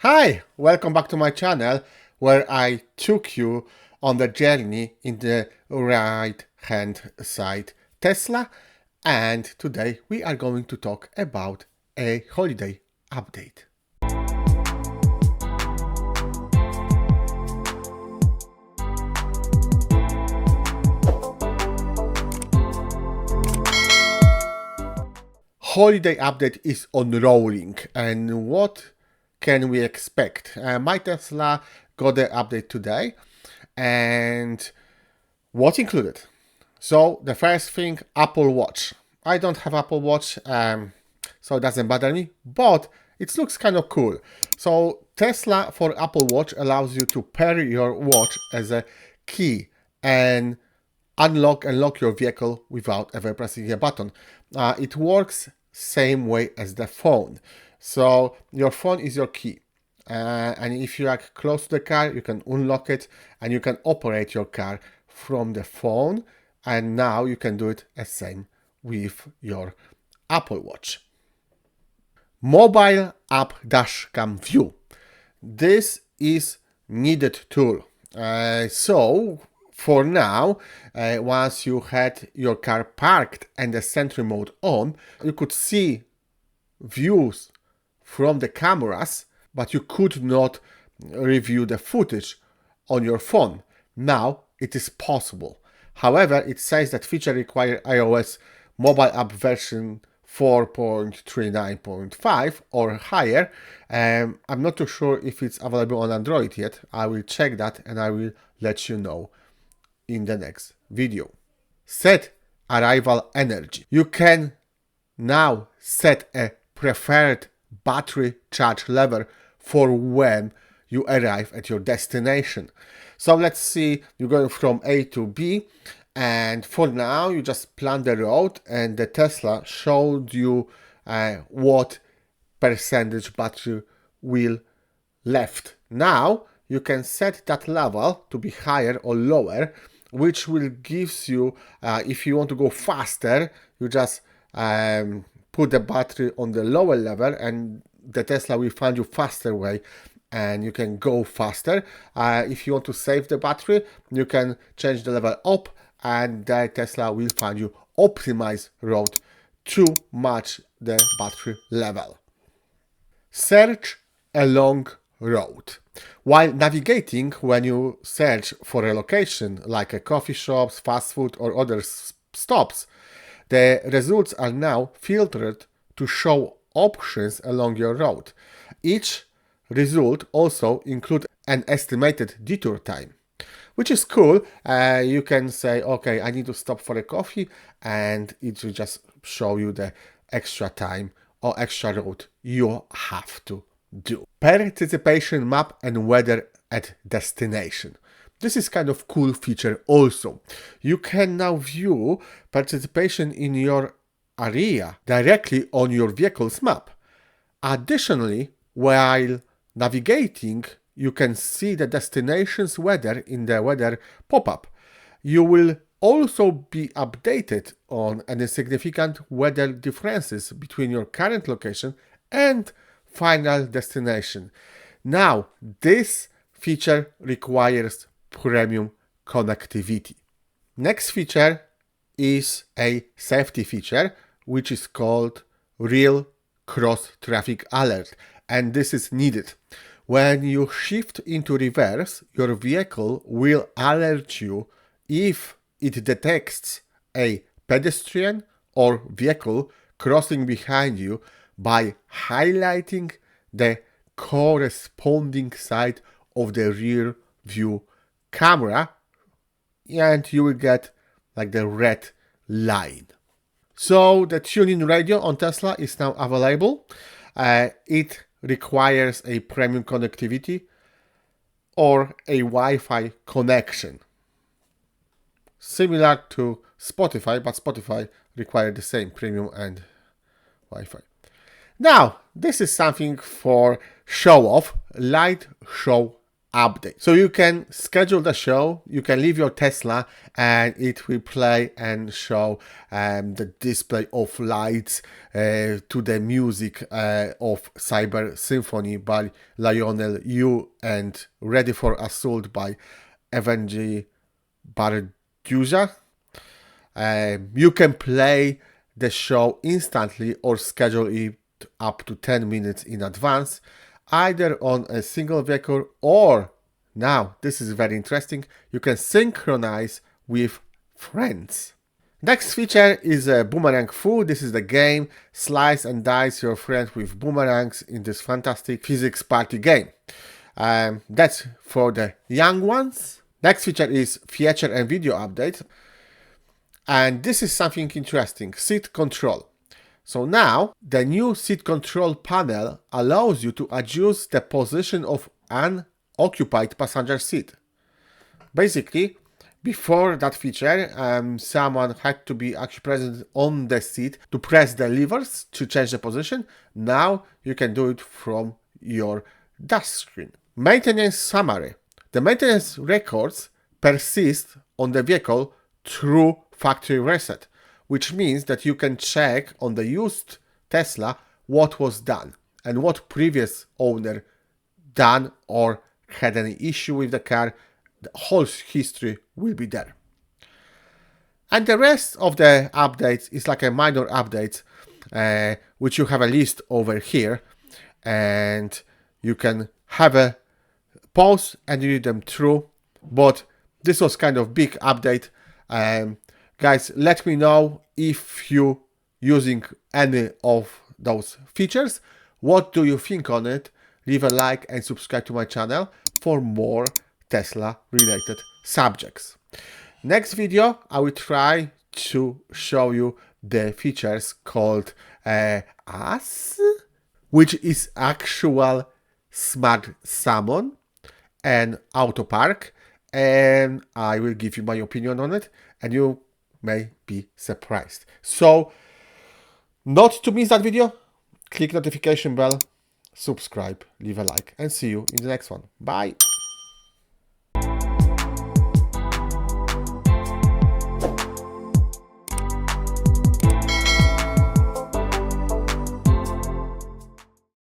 Hi, welcome back to my channel where I took you on the journey in the right hand side Tesla, and today we are going to talk about a holiday update. Holiday update is unrolling, and what can we expect? My Tesla got the update today, and what included? So the first thing, Apple Watch. I don't have Apple Watch, so it doesn't bother me, but it looks kind of cool. So Tesla for Apple Watch allows you to pair your watch as a key and unlock and lock your vehicle without ever pressing a button. It works same way as the phone. So your phone is your key. And if you are close to the car, you can unlock it and you can operate your car from the phone. And now you can do it the same with your Apple Watch. Mobile app Dashcam Viewer. This is needed tool. So for now, once you had your car parked and the Sentry Mode on, you could see views from the cameras, but you could not review the footage on your phone. Now it is possible. However, it says that feature requires iOS mobile app version 4.39.5 or higher. I'm not too sure if it's available on Android yet. I will check that and I will let you know in the next video. Set arrival energy. You can now set a preferred battery charge level for when you arrive at your destination. So let's see, you're going from A to B, and for now you just plan the road, and the Tesla showed you what percentage battery will left. Now you can set that level to be higher or lower, which will give you, if you want to go faster, you just put the battery on the lower level and the Tesla will find you faster way and you can go faster. If you want to save the battery, you can change the level up and the Tesla will find you optimized road to match the battery level. Search along road. While navigating, when you search for a location like a coffee shops, fast food or other stops, the results are now filtered to show options along your road. Each result also includes an estimated detour time, which is cool. You can say, okay, I need to stop for a coffee, and it will just show you the extra time or extra road you have to do. Precipitation Map and weather at destination. This is kind of cool feature also. You can now view precipitation in your area directly on your vehicle's map. Additionally, while navigating, you can see the destination's weather in the weather pop-up. You will also be updated on any significant weather differences between your current location and final destination. Now, this feature requires premium connectivity. Next feature is a safety feature, which is called Real Cross Traffic Alert, and this is needed. When you shift into reverse, your vehicle will alert you if it detects a pedestrian or vehicle crossing behind you by highlighting the corresponding side of the rear view camera, and you will get like the red line. So the TuneIn radio on Tesla is now available. It requires a premium connectivity or a Wi-Fi connection, similar to Spotify, but Spotify requires the same premium and Wi-Fi. Now, this is something for show off, light show update. So you can schedule the show, you can leave your Tesla and it will play and show the display of lights to the music of Cyber Symphony by Lionel Yu and Ready for Assault by Evangeline Barduja. You can play the show instantly or schedule it up to 10 minutes in advance, either on a single vehicle or, now this is very interesting, you can synchronize with friends. Next feature is a boomerang foo. This is the game. Slice and dice your friend with boomerangs in this fantastic physics party game. That's for the young ones. Next feature is feature and video update. And this is something interesting, seat control. So now the new seat control panel allows you to adjust the position of an occupied passenger seat. Basically, before that feature, someone had to be actually present on the seat to press the levers to change the position. Now you can do it from your dash screen. Maintenance summary. The maintenance records persist on the vehicle through factory reset, which means that you can check on the used Tesla what was done and what previous owner done or had any issue with the car. The whole history will be there. And the rest of the updates is like a minor update, which you have a list over here, and you can have a pause and read them through. But this was kind of big update. Guys, let me know if you using any of those features. What do you think on it? Leave a like and subscribe to my channel for more Tesla related subjects. Next video, I will try to show you the features called AS, which is actual smart summon and auto park, and I will give you my opinion on it and you may be surprised. So not to miss that video, click notification bell, subscribe, leave a like, and see you in the next one. Bye.